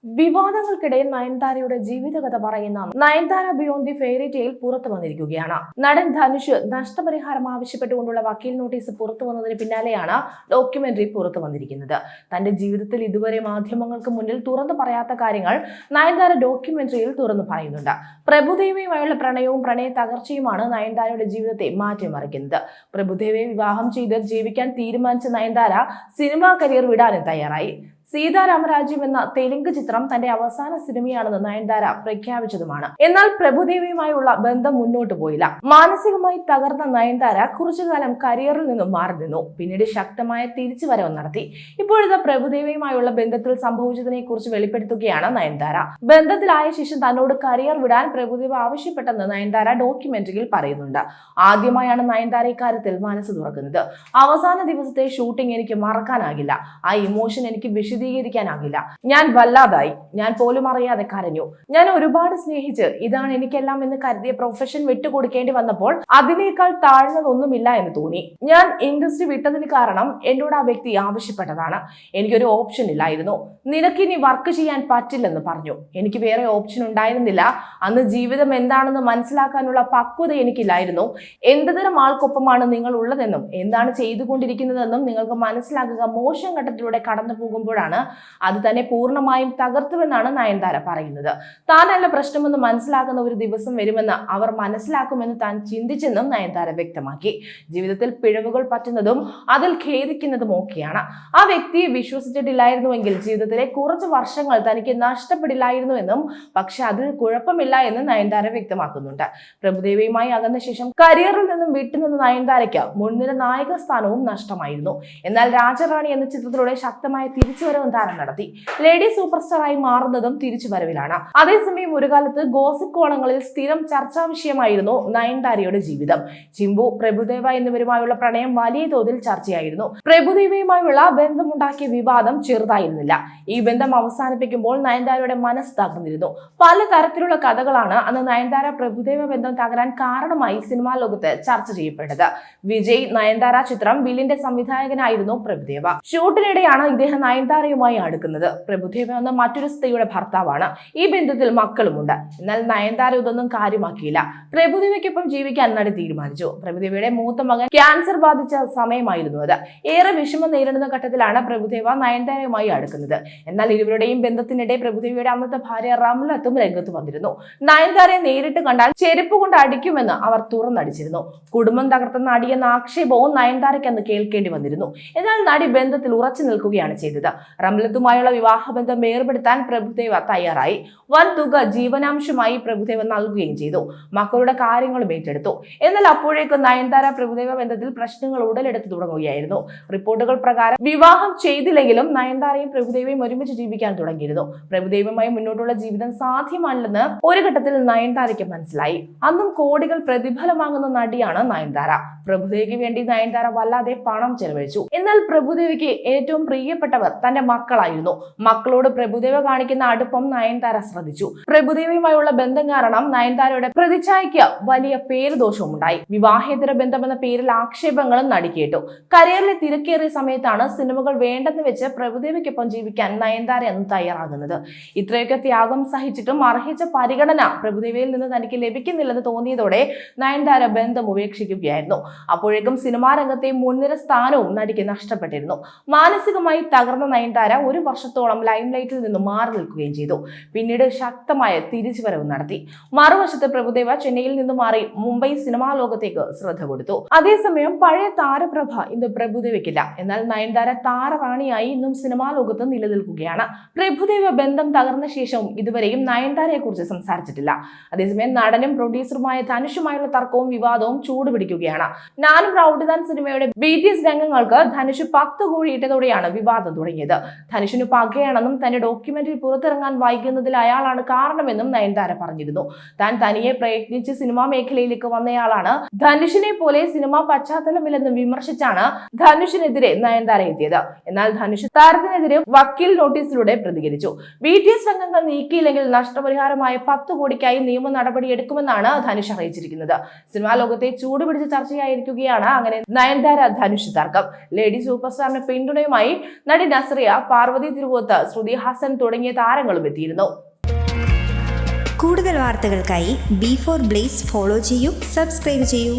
വിവാദങ്ങൾക്കിടയിൽ നയൻതാരയുടെ ജീവിതകഥ പറയുന്ന Nayanthara beyond the fairy tale പുറത്തു വന്നിരിക്കുകയാണ്. നടൻ ധനുഷ് നഷ്ടപരിഹാരം ആവശ്യപ്പെട്ടുകൊണ്ടുള്ള വക്കീൽ നോട്ടീസ് പുറത്തു വന്നതിന് പിന്നാലെയാണ് ഡോക്യുമെന്ററി പുറത്തു വന്നിരിക്കുന്നത്. തന്റെ ജീവിതത്തിൽ ഇതുവരെ മാധ്യമങ്ങൾക്ക് മുന്നിൽ തുറന്നു പറയാത്ത കാര്യങ്ങൾ നയൻതാര ഡോക്യുമെന്ററിയിൽ തുറന്നു പറയുന്നുണ്ട്. പ്രഭുദേവയുമായുള്ള പ്രണയവും പ്രണയ തകർച്ചയുമാണ് നയൻതാരയുടെ ജീവിതത്തെ മാറ്റിമറിക്കുന്നത്. പ്രഭുദേവയെ വിവാഹം ചെയ്ത് ജീവിക്കാൻ തീരുമാനിച്ച നയൻതാര സിനിമാ കരിയർ വിടാനും തയ്യാറായി. സീതാരാമരാജ്യം എന്ന തെലുങ്ക് ചിത്രം തന്റെ അവസാന സിനിമയാണെന്ന് നയൻതാര പ്രഖ്യാപിച്ചതുമാണ്. എന്നാൽ പ്രഭുദേവയുമായുള്ള ബന്ധം മുന്നോട്ട് പോയില്ല. മാനസികമായി തകർന്ന നയൻതാര കുറച്ചുകാലം കരിയറിൽ നിന്നും മാറി നിന്നു. പിന്നീട് ശക്തമായ തിരിച്ചുവരവ് നടത്തി. ഇപ്പോഴത്തെ പ്രഭുദേവയുമായുള്ള ബന്ധത്തിൽ സംഭവിച്ചതിനെ കുറിച്ച് വെളിപ്പെടുത്തുകയാണ് നയൻതാര. ബന്ധത്തിലായ ശേഷം തന്നോട് കരിയർ വിടാൻ പ്രഭുദേവ ആവശ്യപ്പെട്ടെന്ന് നയൻതാര ഡോക്യുമെന്ററിയിൽ പറയുന്നുണ്ട്. ആദ്യമായാണ് നയൻതാര ഇക്കാര്യത്തിൽ മനസ്സ് തുറക്കുന്നത്. അവസാന ദിവസത്തെ ഷൂട്ടിംഗ് എനിക്ക് മറക്കാനാകില്ല. ആ ഇമോഷൻ എനിക്ക് വിശദീകരിക്കാനാകില്ല. ഞാൻ വല്ലാതായി. ഞാൻ പോലും അറിയാതെ കരഞ്ഞു. ഞാൻ ഒരുപാട് സ്നേഹിച്ച് ഇതാണ് എനിക്കെല്ലാം എന്ന് കരുതിയ പ്രൊഫഷൻ വിട്ടുകൊടുക്കേണ്ടി വന്നപ്പോൾ അതിനേക്കാൾ താഴ്ന്നതൊന്നുമില്ല എന്ന് തോന്നി. ഞാൻ ഇൻഡസ്ട്രി വിട്ടതിന് കാരണം എന്നോട് ആ വ്യക്തി ആവശ്യപ്പെട്ടതാണ്. എനിക്കൊരു ഓപ്ഷൻ ഇല്ലായിരുന്നു. നിനക്കിനി വർക്ക് ചെയ്യാൻ പറ്റില്ലെന്ന് പറഞ്ഞു. എനിക്ക് വേറെ ഓപ്ഷൻ ഉണ്ടായിരുന്നില്ല. അന്ന് ജീവിതം എന്താണെന്ന് മനസ്സിലാക്കാനുള്ള പക്വത എനിക്കില്ലായിരുന്നു. എന്ത് തരം ആൾക്കൊപ്പമാണ് നിങ്ങൾ ഉള്ളതെന്നും എന്താണ് ചെയ്തുകൊണ്ടിരിക്കുന്നതെന്നും നിങ്ങൾക്ക് മനസ്സിലാക്കുക മോശം ഘട്ടത്തിലൂടെ കടന്നു പോകുമ്പോഴാണ് അത് തന്നെ പൂർണ്ണമായും തകർത്തുവെന്നാണ് നയൻതാര പറയുന്നത്. താനല്ല പ്രശ്നമെന്ന് മനസ്സിലാക്കുന്ന ഒരു ദിവസം വരുമെന്ന് അവർ മനസ്സിലാക്കുമെന്ന് താൻ ചിന്തിച്ചെന്നും നയൻതാര വ്യക്തമാക്കി. ജീവിതത്തിൽ പിഴവുകൾ പറ്റുന്നതും അതിൽ ഖേദിക്കുന്നതും ഒക്കെയാണ്. ആ വ്യക്തിയെ വിശ്വസിച്ചിട്ടില്ലായിരുന്നുവെങ്കിൽ ജീവിതത്തിലെ കുറച്ച് വർഷങ്ങൾ തനിക്ക് നഷ്ടപ്പെടില്ലായിരുന്നുവെന്നും പക്ഷെ അതിൽ കുഴപ്പമില്ല എന്ന് നയൻതാര വ്യക്തമാക്കുന്നുണ്ട്. പ്രഭുദേവയുമായി അകന്ന ശേഷം കരിയറിൽ നിന്നും വിട്ടുനിന്ന നയൻതാരയ്ക്ക് മുൻനിര നായക സ്ഥാനവും നഷ്ടമായിരുന്നു. എന്നാൽ രാജറാണി എന്ന ചിത്രത്തിലൂടെ ശക്തമായ തിരിച്ചുവരവും താരം നടത്തി. ലേഡി സൂപ്പർ സ്റ്റാറായി മാറുന്നതും തിരിച്ചുവരവിലാണ്. അതേസമയം ഒരു കാലത്ത് ഗോസിപ്പ് കോളങ്ങളിൽ സ്ഥിരം ചർച്ചാ വിഷയമായിരുന്നു നയൻതാരയുടെ ജീവിതം. ചിമ്പു, പ്രഭുദേവ എന്നിവരുമായുള്ള പ്രണയം വലിയ തോതിൽ ചർച്ചയായിരുന്നു. പ്രഭുദേവയുമായുള്ള ബന്ധമുണ്ടാക്കിയ വിവാദം ചെറുതായിരുന്നില്ല. ഈ ബന്ധം അവസാനിപ്പിക്കുമ്പോൾ നയൻതാരയുടെ മനസ്സ് തകർന്നിരുന്നു. പല തരത്തിലുള്ള കഥകളാണ് അന്ന് നയൻതാര പ്രഭുദേവ ബന്ധം തകരാൻ കാരണമായി സിനിമാ ലോകത്ത് ചർച്ച ചെയ്യപ്പെട്ടത്. വിജയ് നയൻതാര ചിത്രം വില്ലിന്റെ സംവിധായകനായിരുന്നു പ്രഭുദേവ. ഷൂട്ടിനിടെയാണ് ഇദ്ദേഹം നയൻതാരയുമായി അടുക്കുന്നത്. പ്രഭുദേവ എന്ന മറ്റൊരു സ്ത്രീയുടെ ഭർത്താവാണ്. ഈ ബന്ധത്തിൽ മക്കളുമുണ്ട്. എന്നാൽ നയൻതാര ഇതൊന്നും കാര്യമാക്കിയില്ല. പ്രഭുദേവയ്ക്കൊപ്പം ജീവിക്കാൻ നടി തീരുമാനിച്ചു. പ്രഭുദേവയുടെ മൂത്ത മകൻ ക്യാൻസർ ബാധിച്ച സമയമായിരുന്നു അത്. ഏറെ വിഷമം നേരിടുന്ന ഘട്ടത്തിലാണ് പ്രഭുദേവ നയൻതാരയുമായി അടുക്കുന്നത്. എന്നാൽ ഇരുവരുടെയും ബന്ധത്തിനിടെ പ്രഭുദേവയുടെ അന്നത്തെ ഭാര്യ റംലത്തും രംഗത്ത് വന്നിരുന്നു. നയൻതാരയെ നേരിട്ട് കണ്ടാൽ ചെരുപ്പ് കൊണ്ട് അടിക്കുമെന്ന് അവർ തുറന്നടിച്ചിരുന്നു. കുടുംബം തകർത്ത നടിയെന്ന ആക്ഷേപവും നയൻതാരയ്ക്ക് അന്ന് കേൾക്കേണ്ടി വന്നിരുന്നു. എന്നാൽ നടി ബന്ധത്തിൽ ഉറച്ചു നിൽക്കുകയാണ് ചെയ്തത്. റംലത്തുമായുള്ള വിവാഹബന്ധം വേർപെടുത്താൻ പ്രഭുദേവ തയ്യാറായി. വൻ തുക ജീവനാംശമായി പ്രഭുദേവ നൽകുകയും ചെയ്തു. മക്കളുടെ കാര്യങ്ങളും ഏറ്റെടുത്തു. എന്നാൽ അപ്പോഴേക്കും നയൻതാര പ്രഭുദേവ ബന്ധത്തിൽ പ്രശ്നങ്ങൾ ഉടലെടുത്തു തുടങ്ങുകയായിരുന്നു. റിപ്പോർട്ടുകൾ പ്രകാരം വിവാഹം ചെയ്തില്ലെങ്കിലും നയൻതാരയും പ്രഭുദേവയും ഒരുമിച്ച് ജീവിക്കാൻ തുടങ്ങിയിരുന്നു. പ്രഭുദേവയുമായി മുന്നോട്ടുള്ള ജീവിതം സാധ്യമല്ലെന്ന് ഒരു ഘട്ടത്തിൽ നയൻതാരയ്ക്ക് മനസ്സിലായി. അന്നും കോടികൾ പ്രതിഫലം വാങ്ങുന്ന നടിയാണ് നയൻതാര. പ്രഭുദേവയ്ക്ക് വേണ്ടി നയൻതാര വല്ലാതെ പണം ചെലവഴിച്ചു. എന്നാൽ പ്രഭുദേവയ്ക്ക് ഏറ്റവും പ്രിയപ്പെട്ടവർ തന്റെ മക്കളായിരുന്നു. മക്കളോട് പ്രഭുദേവ കാണിക്കുന്ന അടുപ്പം നയൻതാര ശ്രദ്ധിച്ചു. പ്രഭുദേവയുമായുള്ള ബന്ധം കാരണം നയൻതാരയുടെ പ്രതിച്ഛായയ്ക്ക് വലിയ പേരുദോഷവും ഉണ്ടായി. വിവാഹേതര ബന്ധമെന്ന പേരിൽ ആക്ഷേപങ്ങളും നടി കേട്ടു. കരിയറിലെ തിരക്കേറിയ സമയത്താണ് സിനിമകൾ വേണ്ടെന്ന് വെച്ച് പ്രഭുദേവയ്ക്കൊപ്പം ജീവിക്കാൻ നയൻതാര അന്ന് തയ്യാറാകുന്നത്. ഇത്രയൊക്കെ ത്യാഗം സഹിച്ചിട്ടും അർഹിച്ച പരിഗണന പ്രഭുദേവയിൽ നിന്ന് തനിക്ക് ലഭിക്കുന്നില്ലെന്ന് തോന്നിയതോടെ നയൻതാര ബന്ധം ഉപേക്ഷിക്കുകയായിരുന്നു. അപ്പോഴേക്കും സിനിമാ രംഗത്തെ മുൻനിര സ്ഥാനവും നടിക്ക് നഷ്ടപ്പെട്ടിരുന്നു. മാനസികമായി തകർന്ന നയൻതാര ഒരു വർഷത്തോളം ലൈംലൈറ്റിൽ നിന്നും മാറി നിൽക്കുകയും ചെയ്തു. പിന്നീട് ശക്തമായ തിരിച്ചുവരവ് നടത്തി. മറുവശത്ത് പ്രഭുദേവ ചെന്നൈയിൽ നിന്നും മാറി മുംബൈ സിനിമാ ലോകത്തേക്ക് ശ്രദ്ധ കൊടുത്തു. അതേസമയം പഴയ താരപ്രഭ ഇന്ന് പ്രഭുദേവയ്ക്കില്ല. എന്നാൽ നയൻതാര താരറാണിയായി ഇന്നും സിനിമാ ലോകത്ത് നിലനിൽക്കുകയാണ്. പ്രഭുദേവ ബന്ധം തകർന്ന ശേഷവും ഇതുവരെയും നയൻതാരയെ കുറിച്ച് സംസാരിച്ചിട്ടില്ല. അതേസമയം നടനും പ്രൊഡ്യൂസറുമായ ധനുഷുമായുള്ള തർക്കവും വിവാദവും ചൂടുപിടിക്കുകയാണ്. ഞാനും റൌഡിദാൻ സിനിമയുടെ BTS രംഗങ്ങൾക്ക് ധനുഷ് 10 കോടി ഇട്ടതോടെയാണ് വിവാദം തുടങ്ങിയത്. ധനുഷിന് പകയാണെന്നും തന്റെ ഡോക്യുമെന്ററി പുറത്തിറങ്ങാൻ വൈകുന്നതിൽ അയാളാണ് കാരണമെന്നും നയൻതാര പറഞ്ഞിരുന്നു. താൻ തനിയെ പ്രയത്നിച്ച് സിനിമാ മേഖലയിലേക്ക് വന്നയാളാണ്. ധനുഷിനെ പോലെ സിനിമാ പശ്ചാത്തലമില്ലെന്ന് വിമർശിച്ചാണ് ധനുഷിനെതിരെ നയൻതാര എത്തിയത്. എന്നാൽ ധനുഷ് താരത്തിനെതിരെ വക്കീൽ നോട്ടീസിലൂടെ പ്രതികരിച്ചു. BTS രംഗങ്ങൾ നീക്കിയില്ലെങ്കിൽ നഷ്ടപരിഹാരമായ 10 കോടിക്കായി നിയമ നടപടി എടുക്കുമെന്നാണ് ധനുഷ് അറിയിച്ചിരിക്കുന്നത്. സിനിമാ ലോകത്തെ ചൂടുപിടിച്ച ചർച്ചയായിരിക്കുകയാണ് അങ്ങനെ നയൻതാര ധനുഷ് തർക്കം. ലേഡി സൂപ്പർ സ്റ്റാറിന്റെ പിന്തുണയുമായി നടി നസ്രിയ പാർവതി തിരുവോത്ത്, ശ്രുതി ഹാസൻ തുടങ്ങിയ താരങ്ങളും എത്തിയിരുന്നു. കൂടുതൽ വാർത്തകൾക്കായി B4 Blaze ഫോളോ ചെയ്യൂ, സബ്സ്ക്രൈബ് ചെയ്യൂ.